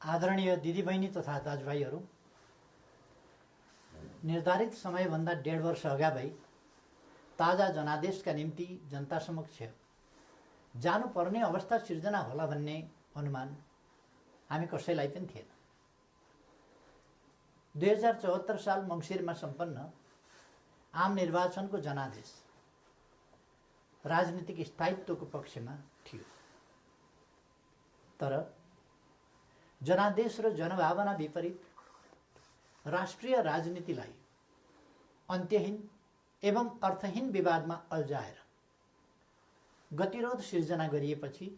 आदरणीय दिदीबहिनी तथा दाजुभाइहरू, निर्धारित समयभन्दा 1.5 वर्ष अगावै ताजा जनादेशका निम्ति जनता समक्ष जानुपर्ने अवस्था सिर्जना होला भन्ने अनुमान हामी कसैलाई पनि थिएन। 2074 साल मङ्सिरमा सम्पन्न आम निर्वाचनको जनादेश राजनीतिक स्थायित्वको पक्षमा थियो, तर जनादेश र जनभावना विपरीत राष्ट्रिय राजनीतिलाई अन्त्यहीन एवं अर्थहीन विवादमा अल्झाएर गतिरोध सिर्जना गरिएपछि,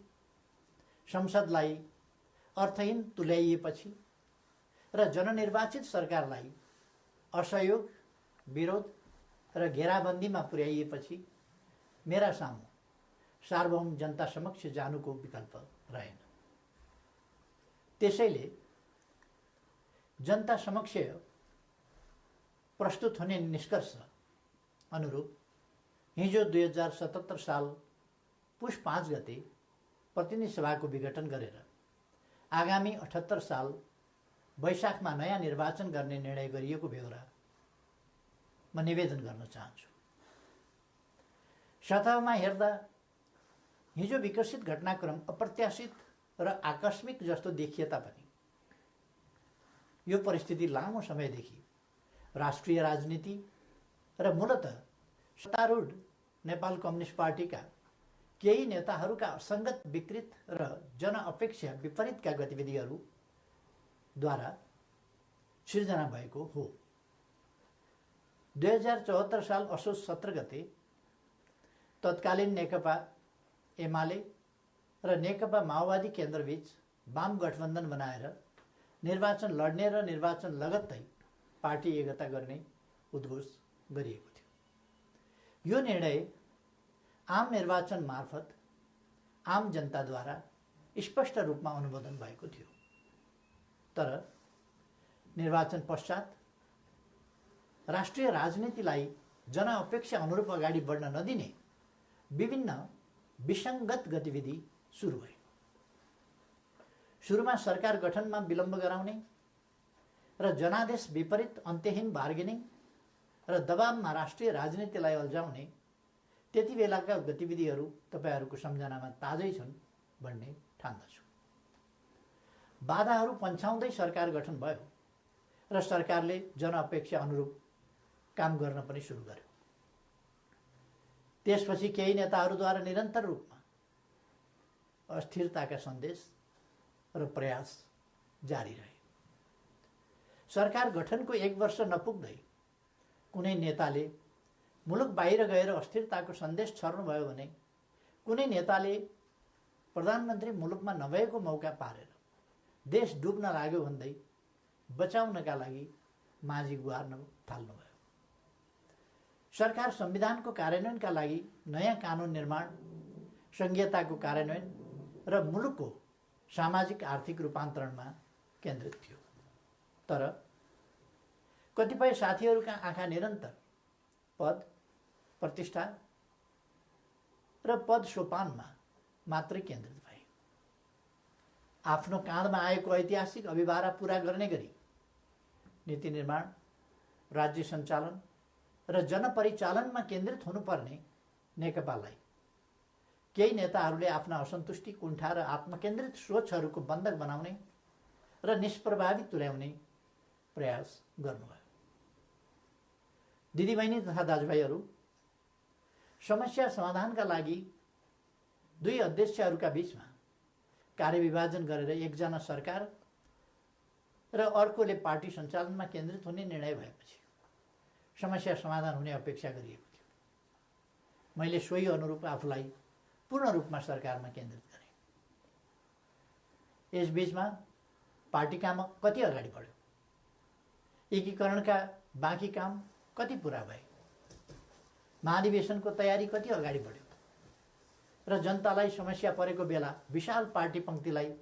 संसदलाई अर्थहीन तुल्याइएपछि र जननिर्वाचित सरकारलाई असहयोग, विरोध र घेराबन्दीमा पुर्याइएपछि मेरा सामु सार्वभौम जनता समक्ष जानुको विकल्प रहेन। त्यसैले जनता समक्ष प्रस्तुत हुने निष्कर्ष अनुरूप हिजो 2077 साल पुष 5 गते प्रतिनिधि सभाको विघटन गरेर आगामी 78 साल वैशाखमा नयाँ निर्वाचन गर्ने निर्णय गरिएको बेहोरा म निवेदन गर्न चाहन्छु। सतहमा हेर्दा हिजो विकसित घटनाक्रम अप्रत्याशित र आकस्मिक जस्तो देखिए तापनि यो परिस्थिति लामो समयदेखि राष्ट्रिय राजनीति र मूलतः सत्तारूढ नेपाल कम्युनिस्ट पार्टीका केही नेताहरूका असङ्गत, विकृत र जनअपेक्षा विपरीतका गतिविधिहरूद्वारा सिर्जना भएको हो। 2074 साल असोज 17 गते तत्कालीन नेकपा एमाले र नेकपा माओवादी केन्द्रबीच वाम गठबन्धन बनाएर निर्वाचन लड्ने र निर्वाचन लगत्तै पार्टी एकता गर्ने उद्घोष गरिएको थियो। यो निर्णय आम निर्वाचन मार्फत आम जनताद्वारा स्पष्ट रूपमा अनुमोदन भएको थियो, तर निर्वाचन पश्चात राष्ट्रिय राजनीतिलाई जनअपेक्षा अनुरूप अगाडि बढ्न नदिने विभिन्न विसङ्गत गतिविधि सुरु भए। सुरुमा सरकार गठनमा विलम्ब गराउने र जनादेश विपरीत अन्त्यहीन बार्गेनिङ र दबावमा राष्ट्रिय राजनीतिलाई अल्झाउने त्यति बेलाका गतिविधिहरू तपाईहरूको सम्झनामा ताजै छन् भन्ने ठान्दछु। बाधाहरू पन्छाउँदै सरकार गठन भयो र सरकारले जनअपेक्षा अनुरूप काम गर्न पनि सुरु गर्यो। त्यसपछि केही नेताहरूद्वारा निरन्तर रूपमा अस्थिरताका सन्देश र प्रयास जारी रहे। सरकार गठनको 1 वर्ष नपुग्दै कुनै नेताले मुलुक बाहिर गएर अस्थिरताको सन्देश छर्नुभयो भने कुनै नेताले प्रधानमन्त्री मुलुकमा नभएको मौका पारेर देश डुब्न लाग्यो भन्दै बचाउनका लागि माझी गुहार्न थाल्नुभयो। सरकार संविधानको कार्यान्वयनका लागि नयाँ कानुन निर्माण, संघीयताको कार्यान्वयन र मुलुकको सामाजिक आर्थिक रूपान्तरणमा केन्द्रित थियो, तर कतिपय साथीहरूका आँखा निरन्तर पद, प्रतिष्ठा र पद सोपानमा मात्रै केन्द्रित भए। आफ्नो काँधमा आएको ऐतिहासिक अभिभारा पूरा गर्ने गरी नीति निर्माण, राज्य सञ्चालन र जनपरिचालनमा केन्द्रित हुनुपर्ने नेकपालाई केही नेताहरूले आफ्ना असन्तुष्टि, कुण्ठा र आत्मकेन्द्रित सोचहरूको बन्धक बनाउने र निष्प्रभावी तुल्याउने प्रयास गर्नुभयो। दिदीबहिनी तथा दाजुभाइहरू, समस्या समाधानका लागि दुई अध्यक्षहरूका बीचमा कार्यविभाजन गरेर एकजना सरकार र अर्कोले पार्टी सञ्चालनमा केन्द्रित हुने निर्णय भएपछि समस्या समाधान हुने अपेक्षा गरिएको थियो। मैले सोही अनुरूप आफूलाई पूर्ण रूपमा सरकारमा केन्द्रित गरेँ। यसबीचमा पार्टी काम कति अगाडि बढ्यो, एकीकरणका बाँकी काम कति पुरा भए, महाधिवेशनको तयारी कति अगाडि बढ्यो र जनतालाई समस्या परेको बेला विशाल पार्टी पङ्क्तिलाई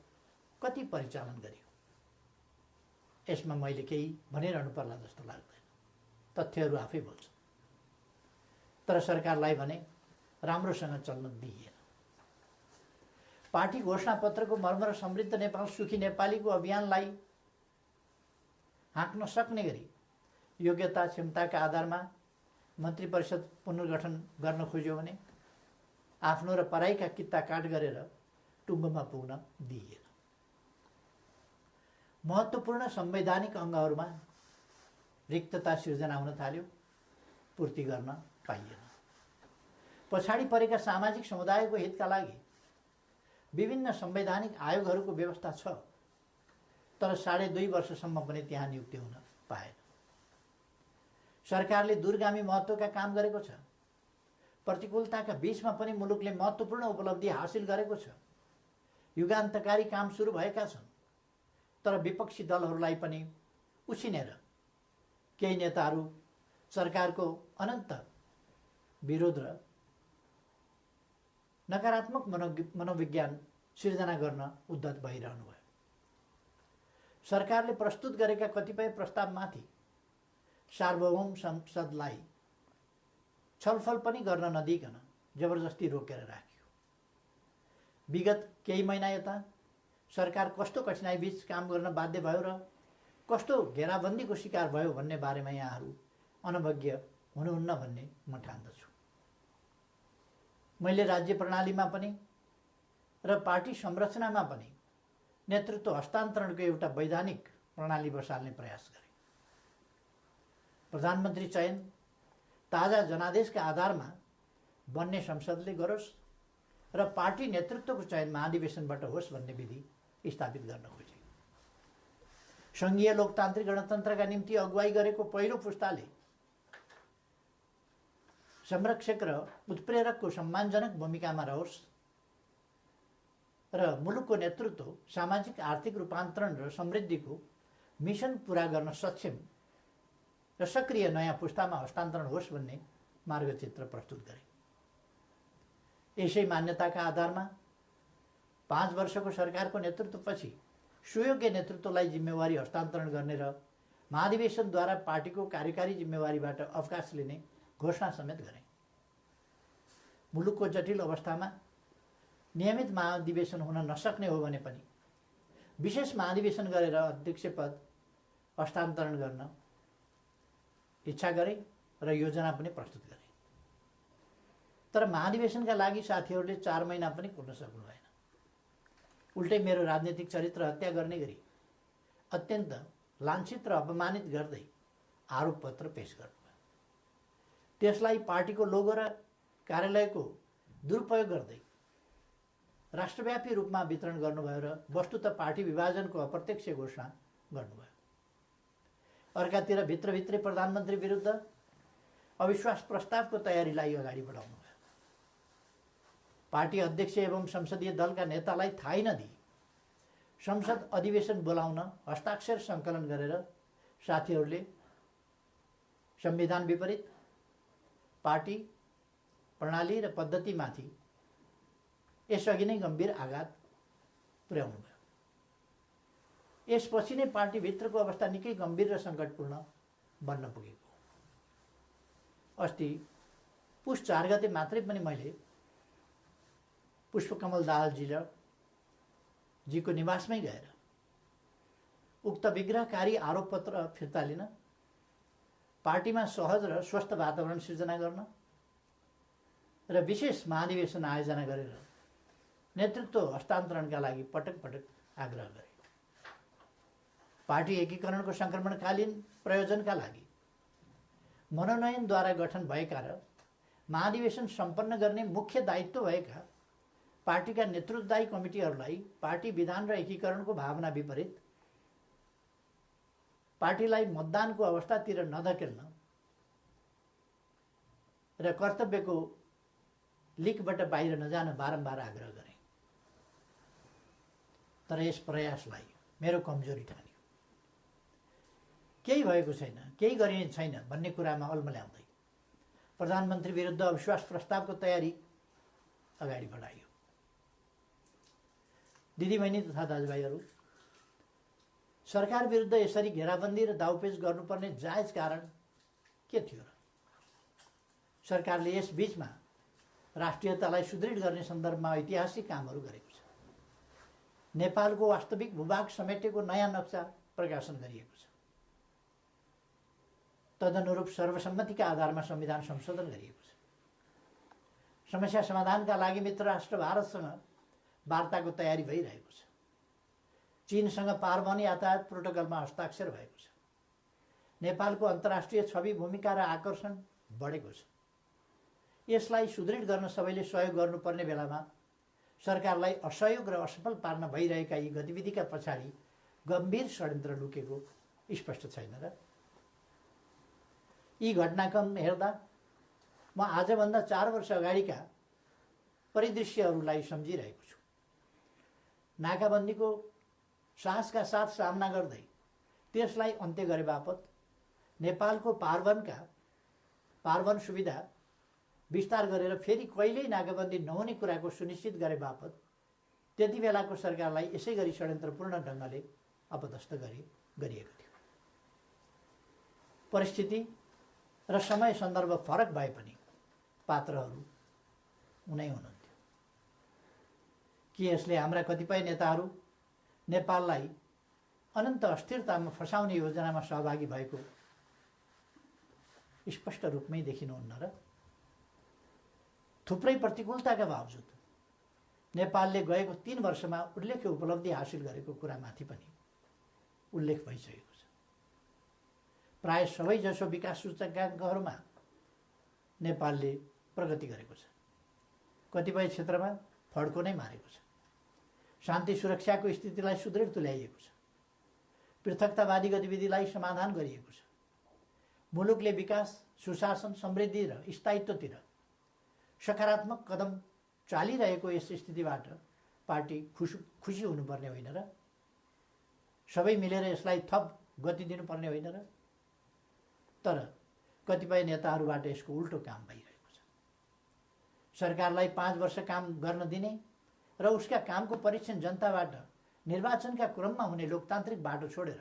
कति परिचालन गरियो। यसमा मैले केही भनिरहनु पर्ला जस्तो लाग्दैन, तथ्यहरू आफै बोल्छन्। तर सरकारलाई भने राम्रोसँग चल्न दिइएन। पार्टी घोषणापत्रको मर्म र समृद्ध नेपाल सुखी नेपालीको अभियानलाई हाँक्न सक्ने गरी योग्यता क्षमताका आधारमा मन्त्री परिषद पुनर्गठन गर्न खोज्यो भने आफ्नो र पराईका कित्ता काट गरेर टुङ्गोमा पुग्न दिइएन। महत्त्वपूर्ण संवैधानिक अङ्गहरूमा रिक्तता सिर्जना हुन थाल्यो, पूर्ति गर्न पाइएन। पछाडि परेका सामाजिक समुदायको हितका लागि विभिन्न संवैधानिक आयोगहरूको व्यवस्था छ, तर 2.5 वर्षसम्म पनि त्यहाँ नियुक्ति हुन पाएन। सरकारले दूरगामी महत्त्वका काम गरेको छ। प्रतिकूलताका बीचमा पनि मुलुकले महत्त्वपूर्ण उपलब्धि हासिल गरेको छ। युगान्तकारी काम सुरु भएका छन्, तर विपक्षी दलहरूलाई पनि उछिनेर केही नेताहरू सरकारको अनन्त विरोध र नकारात्मक मनोविज्ञान सिर्जना गर्न उद्धत भइरहनु भयो। सरकारले प्रस्तुत गरेका कतिपय प्रस्तावमाथि सार्वभौम संसदलाई छलफल पनि गर्न नदिइकन जबरजस्ती रोकेर राख्यो। विगत केही महिना यता सरकार कस्तो कठिनाइ बीच काम गर्न बाध्य भयो र कस्तो घेराबन्दीको शिकार भयो भन्ने बारेमा यहाँहरू अनभिज्ञ हुनुहुन्न भन्ने म ठान्दछु। मैले राज्य प्रणालीमा पनि र पार्टी संरचनामा पनि नेतृत्व हस्तान्तरणको एउटा वैधानिक प्रणाली बसाल्ने प्रयास गरेँ। प्रधानमन्त्री चयन ताजा जनादेशका आधारमा बन्ने संसदले गरोस् र पार्टी नेतृत्वको चयन महाधिवेशनबाट होस् भन्ने विधि स्थापित गर्न खोजे। सङ्घीय लोकतान्त्रिक गणतन्त्रका निम्ति अगुवाई गरेको पहिलो पुस्ताले संरक्षक र उत्प्रेरकको सम्मानजनक भूमिकामा रहोस् र मुलुकको नेतृत्व सामाजिक आर्थिक रूपान्तरण र समृद्धिको मिसन पूरा गर्न सक्षम र सक्रिय नयाँ पुस्तामा हस्तान्तरण होस् भन्ने मार्गचित्र प्रस्तुत गरे। यसै मान्यताका आधारमा 5 वर्षको सरकारको नेतृत्वपछि सुयोग्य नेतृत्वलाई जिम्मेवारी हस्तान्तरण गर्ने र महाधिवेशनद्वारा पार्टीको कार्यकारी जिम्मेवारीबाट अवकाश लिने घोषणा समेत गरे। मुलुकको जटिल अवस्थामा नियमित महाधिवेशन हुन नसक्ने हो भने पनि विशेष महाधिवेशन गरेर अध्यक्ष पद हस्तान्तरण गर्न इच्छा गरे र योजना पनि प्रस्तुत गरे। तर महाधिवेशनका लागि साथीहरूले 4 महिना पनि कुर्न सक्नु भएन। उल्टै मेरो राजनीतिक चरित्र हत्या गर्ने गरी अत्यन्त लाञ्छित र अपमानित गर्दै आरोप पत्र पेश गर्नुभयो। त्यसलाई पार्टीको लोगो र कार्यालयको दुरुपयोग गर्दै राष्ट्रव्यापी रूपमा वितरण गर्नुभयो र वस्तुतः पार्टी विभाजनको अप्रत्यक्ष घोषणा गर्नुभयो। अर्कातिर भित्रभित्रै प्रधानमन्त्री विरुद्ध अविश्वास प्रस्तावको तयारीलाई अगाडि बढाउनुभयो। पार्टी अध्यक्ष एवं संसदीय दलका नेतालाई थाहै नदिई संसद अधिवेशन बोलाउन हस्ताक्षर सङ्कलन गरेर साथीहरूले संविधान विपरीत पार्टी प्रणाली र पद्धतिमाथि यसअघि नै गम्भीर आघात पुर्याउनुभयो। यसपछि नै पार्टीभित्रको अवस्था निकै गम्भीर र सङ्कटपूर्ण बन्न पुगेको। अस्ति पुस 4 गते मात्रै पनि मैले पुष्पकमल दाहाल जीको निवासमै गएर उक्त विग्रहकारी आरोप पत्र फिर्ता लिन, पार्टीमा सहज र स्वस्थ वातावरण सिर्जना गर्न र विशेष महाधिवेशन आयोजना गरेर नेतृत्व हस्तान्तरणका लागि पटक पटक आग्रह गरे। पार्टी एकीकरणको सङ्क्रमणकालीन प्रयोजनका लागि मनोनयनद्वारा गठन भएका र महाधिवेशन सम्पन्न गर्ने मुख्य दायित्व भएका पार्टीका नेतृत्वदायी कमिटीहरूलाई पार्टी विधान र एकीकरणको भावना विपरीत पार्टीलाई मतदानको अवस्थातिर नधकेल्न र कर्तव्यको लिकबाट बाहिर नजान बारम्बार आग्रह गरे। तर यस प्रयासलाई मेरो कमजोरी ठान्यो। केही भएको छैन, केही गरिने छैन भन्ने कुरामा अल्मल्याउँदै प्रधानमन्त्री विरुद्ध अविश्वास प्रस्तावको तयारी अगाडि बढाइयो। दिदीबहिनी तथा दाजुभाइहरू, सरकार विरुद्ध यसरी घेराबन्दी र दाउपेच गर्नुपर्ने जायज कारण के थियो र? सरकारले यस बीचमा राष्ट्रियतालाई सुदृढ गर्ने सन्दर्भमा ऐतिहासिक कामहरू गरेको छ। नेपालको वास्तविक भूभाग समेटेको नयाँ नक्सा प्रकाशन गरिएको छ। तदनुरूप सर्वसम्मतिका आधारमा संविधान संशोधन गरिएको छ। समस्या समाधानका लागि मित्र राष्ट्र भारतसँग वार्ताको तयारी भइरहेको छ। चीनसँग पारवन यातायात प्रोटोकलमा हस्ताक्षर भएको छ। नेपालको अन्तर्राष्ट्रिय छवि, भूमिका र आकर्षण बढेको छ। यसलाई सुदृढ गर्न सबैले सहयोग गर्नुपर्ने बेलामा सरकारलाई असहयोग र असफल पार्न भइरहेका यी गतिविधिका पछाडि गम्भीर षड्यन्त्र लुकेको स्पष्ट छैन र? यी घटनाक्रम हेर्दा म आजभन्दा 4 वर्ष अगाडिका परिदृश्यहरूलाई सम्झिरहेको छु। नाकाबन्दीको साहसका साथ सामना गर्दै त्यसलाई अन्त्य गरे बापत नेपालको पारवन सुविधा विस्तार गरेर फेरि कहिल्यै नाकाबन्दी नहुने कुराको सुनिश्चित गरे बापत त्यति बेलाको सरकारलाई यसै गरी षड्यन्त्रपूर्ण ढङ्गले अपदस्थ गरिएको थियो। परिस्थिति र समय सन्दर्भ फरक भए पनि पात्रहरू उनै हुनुहुन्थ्यो। कि यसले हाम्रा कतिपय नेताहरू नेपाललाई अनन्त अस्थिरतामा फसाउने योजनामा सहभागी भएको स्पष्ट रूपमै देखिनुहुन्न र? थुप्रै प्रतिकूलताका बावजुद नेपालले गएको 3 वर्षमा उल्लेख्य उपलब्धि हासिल गरेको कुरामाथि पनि उल्लेख भइसकेको छ। प्राय सबैजसो विकास सूचकाङ्कहरूमा नेपालले प्रगति गरेको छ। कतिपय क्षेत्रमा फड्को नै मारेको छ। शान्ति सुरक्षाको स्थितिलाई सुदृढ तुल्याइएको छ। पृथकतावादी गतिविधिलाई समाधान गरिएको छ। मुलुकले विकास, सुशासन, समृद्धि र स्थायित्वतिर सकारात्मक कदम चालिरहेको यस स्थितिबाट पार्टी खुसी हुनुपर्ने होइन र? सबै मिलेर यसलाई थप गति दिनुपर्ने होइन र? तर कतिपय नेताहरूबाट यसको उल्टो काम भइरहेको छ। सरकारलाई 5 वर्ष काम गर्न दिने र उसका कामको परीक्षण जनताबाट निर्वाचनका क्रममा हुने लोकतान्त्रिक बाटो छोडेर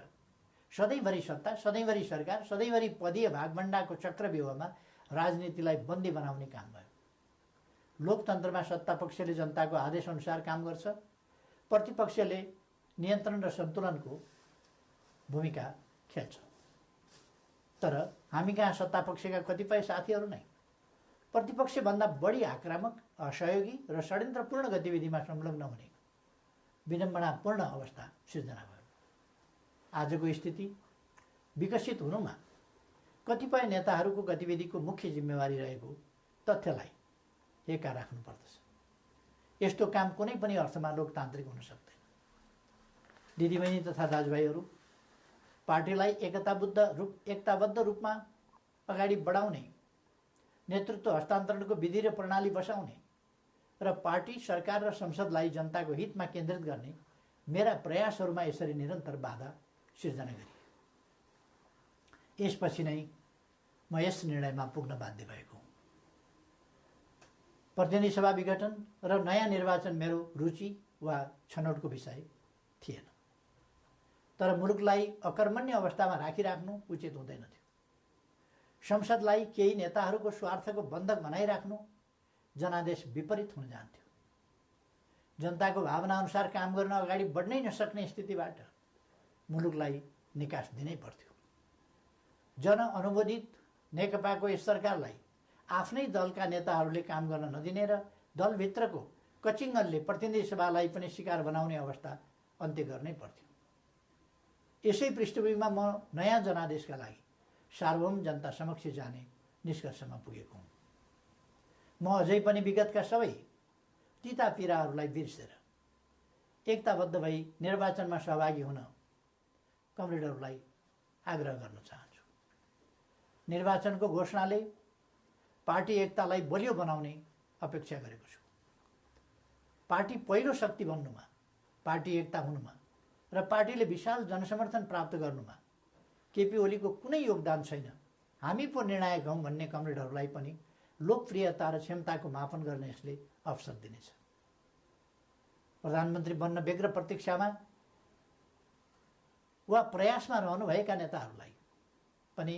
सधैँभरि सत्ता, सधैँभरि सरकार, सधैँभरि पदीय भागभण्डाको चक्रव्यूहमा राजनीतिलाई बन्दी बनाउने काम भयो। लोकतन्त्रमा सत्तापक्षले जनताको आदेशअनुसार काम गर्छ, प्रतिपक्षले नियन्त्रण र सन्तुलनको भूमिका खेल्छ। तर हामी कहाँ सत्तापक्षका कतिपय साथीहरू नै प्रतिपक्षभन्दा बढी आक्रामक, असहयोगी र षड्यन्त्रपूर्ण गतिविधिमा संलग्न हुने विडम्बनापूर्ण अवस्था सिर्जना भयो। आजको स्थिति विकसित हुनुमा कतिपय नेताहरूको गतिविधिको मुख्य जिम्मेवारी रहेको तथ्यलाई एका राख्नुपर्दछ। यस्तो काम कुनै पनि अर्थमा लोकतान्त्रिक हुन सक्दैन। दिदीबहिनी तथा दाजुभाइहरू, पार्टीलाई एकताबद्ध रूपमा अगाडि बढाउने, नेतृत्व हस्तान्तरणको विधि र प्रणाली बसाउने र पार्टी, सरकार र संसदलाई जनताको हितमा केन्द्रित गर्ने मेरा प्रयासहरूमा यसरी निरन्तर बाधा सिर्जना गरिए। यसपछि नै म यस निर्णयमा पुग्न बाध्य भएको हुँ। प्रतिनिधि सभा विघटन र नयाँ निर्वाचन मेरो रुचि वा छनौटको विषय थिएन। तर मुलुकलाई अकर्मण्य अवस्थामा राखिराख्नु उचित हुँदैन थियो। संसदलाई केही नेताहरूको स्वार्थको बन्धक बनाइराख्नु जनादेश विपरीत हुन जान्थ्यो। जनताको भावना अनुसार काम गर्न अगाडि बढ्नै नसक्ने स्थितिबाट मुलुकलाई निकास दिनै पर्थ्यो। जनअनुमोदित नेकपाको यस सरकारलाई आफ्नै दलका नेताहरूले काम गर्न नदिने र दलभित्रको कचिङ्गलले प्रतिनिधि सभालाई पनि शिकार बनाउने अवस्था अन्त्य गर्नै पर्थ्यो। यसै पृष्ठभूमिमा म नयाँ जनादेशका लागि सार्वभौम जनता समक्ष जाने निष्कर्षमा पुगेको हुँ। म अझै पनि विगतका सबै तिता पीडाहरूलाई बिर्सेर एकताबद्ध भई निर्वाचनमा सहभागी हुन कमरेडहरूलाई आग्रह गर्न चाहन्छु। निर्वाचनको घोषणाले पार्टी एकतालाई बलियो बनाउने अपेक्षा गरेको छु। पार्टी पहिलो शक्ति बन्नुमा, पार्टी एकता हुनुमा र पार्टीले विशाल जनसमर्थन प्राप्त गर्नुमा केपी ओलीको कुनै योगदान छैन, हामी पो निर्णायक हौँ भन्ने कमरेडहरूलाई पनि लोकप्रियता र क्षमताको मापन गर्न यसले अवसर दिनेछ। प्रधानमन्त्री बन्न व्यग्र प्रतीक्षामा वा प्रयासमा रहनुभएका नेताहरूलाई पनि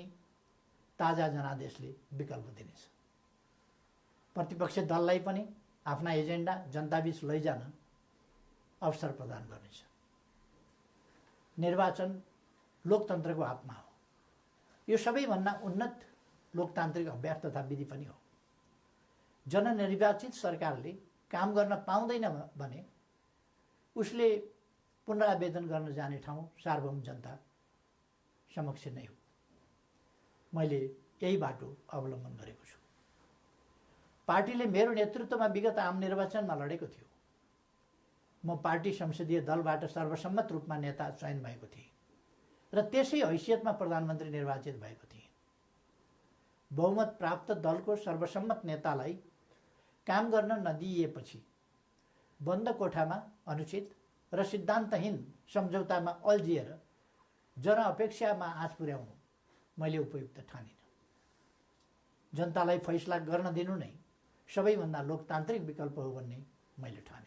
ताजा जनादेशले विकल्प दिनेछ। प्रतिपक्ष दललाई पनि आफ्ना एजेन्डा जनताबीच लैजान अवसर प्रदान गर्नेछ। निर्वाचन लोकतन्त्रको आत्मा हो। यो सबैभन्दा उन्नत लोकतान्त्रिक अभ्यास तथा विधि पनि हो। जननिर्वाचित सरकारले काम गर्न पाउँदैन भने उसले पुनरावेदन गर्न जाने ठाउँ सार्वभौम जनता समक्ष नै हो। मैले यही बाटो अवलम्बन गरेको छु। पार्टीले मेरो नेतृत्वमा विगत आम निर्वाचनमा लडेको थियो। म पार्टी संसदीय दलबाट सर्वसम्मत रूपमा नेता चयन भएको थिएँ र त्यसै हैसियतमा प्रधानमन्त्री निर्वाचित भएको थिएँ। बहुमत प्राप्त दलको सर्वसम्मत नेतालाई काम गर्न नदिइएपछि बन्द कोठामा अनुचित र सिद्धान्तहीन सम्झौतामा अल्झिएर जनअपेक्षामा आँच पुर्याउनु मैले उपयुक्त ठानिनँ। जनतालाई फैसला गर्न दिनु नै सबैभन्दा लोकतान्त्रिक विकल्प हो भन्ने मैले ठाने।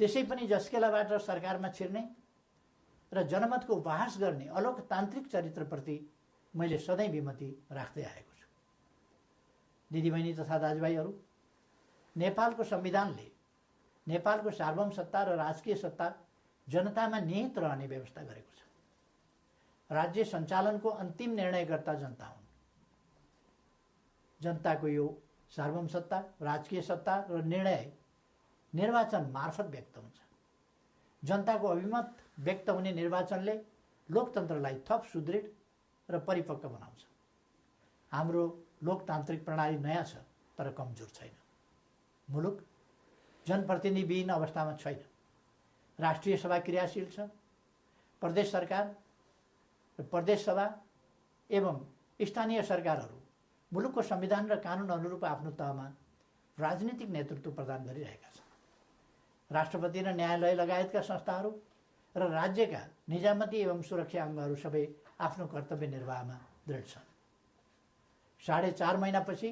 त्यसै पनि जस्केलाबाट सरकारमा छिर्ने र जनमतको उपहास गर्ने अलोकतान्त्रिक चरित्रप्रति मैले सधैँ विमति राख्दै आएको छु। दिदीबहिनी तथा दाजुभाइहरू, नेपालको संविधानले नेपालको सार्वभौम सत्ता र राजकीय सत्ता जनतामा निहित रहने व्यवस्था गरेको छ। राज्य सञ्चालनको अन्तिम निर्णयकर्ता जनता हुन्। जनताको यो सार्वभौम सत्ता, राजकीय सत्ता र निर्णय निर्वाचन मार्फत व्यक्त हुन्छ। जनताको अभिमत व्यक्त हुने निर्वाचनले लोकतन्त्रलाई थप सुदृढ र परिपक्व बनाउँछ। हाम्रो लोकतान्त्रिक प्रणाली नयाँ छ तर कमजोर छैन। मुलुक जनप्रतिनिधिविहीन अवस्थामा छैन। राष्ट्रिय सभा क्रियाशील छ। प्रदेश सरकार र प्रदेश सभा एवं स्थानीय सरकारहरू मुलुकको संविधान र कानुन अनुरूप आफ्नो तहमा राजनीतिक नेतृत्व प्रदान गरिरहेका छन्। राष्ट्रपति र न्यायालय लगायतका संस्थाहरू र राज्यका निजामती एवं सुरक्षा अङ्गहरू सबै आफ्नो कर्तव्य निर्वाहमा दृढ छन्। 4.5 महिनापछि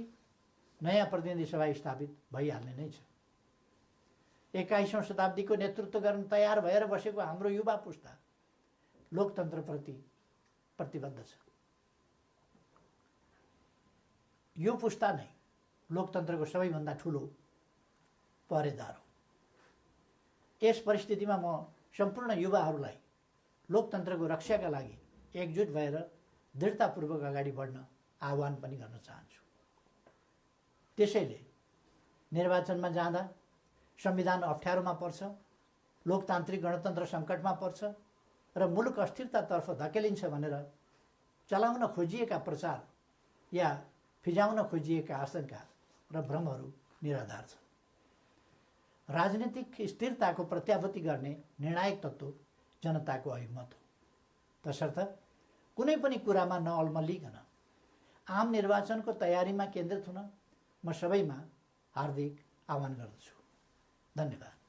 नयाँ प्रतिनिधि सभा स्थापित भइहाल्ने नै छ। 21औं शताब्दीको नेतृत्व गर्न तयार भएर बसेको हाम्रो युवा पुस्ता लोकतन्त्रप्रति प्रतिबद्ध छ। यो पुस्ता नै लोकतन्त्रको सबैभन्दा ठुलो पहरेदार हो। यस परिस्थितिमा म सम्पूर्ण युवाहरूलाई लोकतन्त्रको रक्षाका लागि एकजुट भएर दृढतापूर्वक अगाडि बढ्न आह्वान पनि गर्न चाहन्छु। त्यसैले निर्वाचनमा जाँदा संविधान अप्ठ्यारोमा पर्छ, लोकतान्त्रिक गणतन्त्र सङ्कटमा पर्छ र मुलुक अस्थिरतातर्फ धकेलिन्छ भनेर चलाउन खोजिएका प्रचार या फिजाउन खोजिएका आशंका र भ्रमहरू निराधार छन्। राजनीतिक स्थिरताको प्रत्याभूति गर्ने निर्णायक तत्त्व जनताको अभिमत हो। तसर्थ कुनै पनि कुरामा नअल्मलिकन आम निर्वाचनको तयारीमा केन्द्रित हुन म सबैमा हार्दिक आह्वान गर्दछु। धन्यवाद।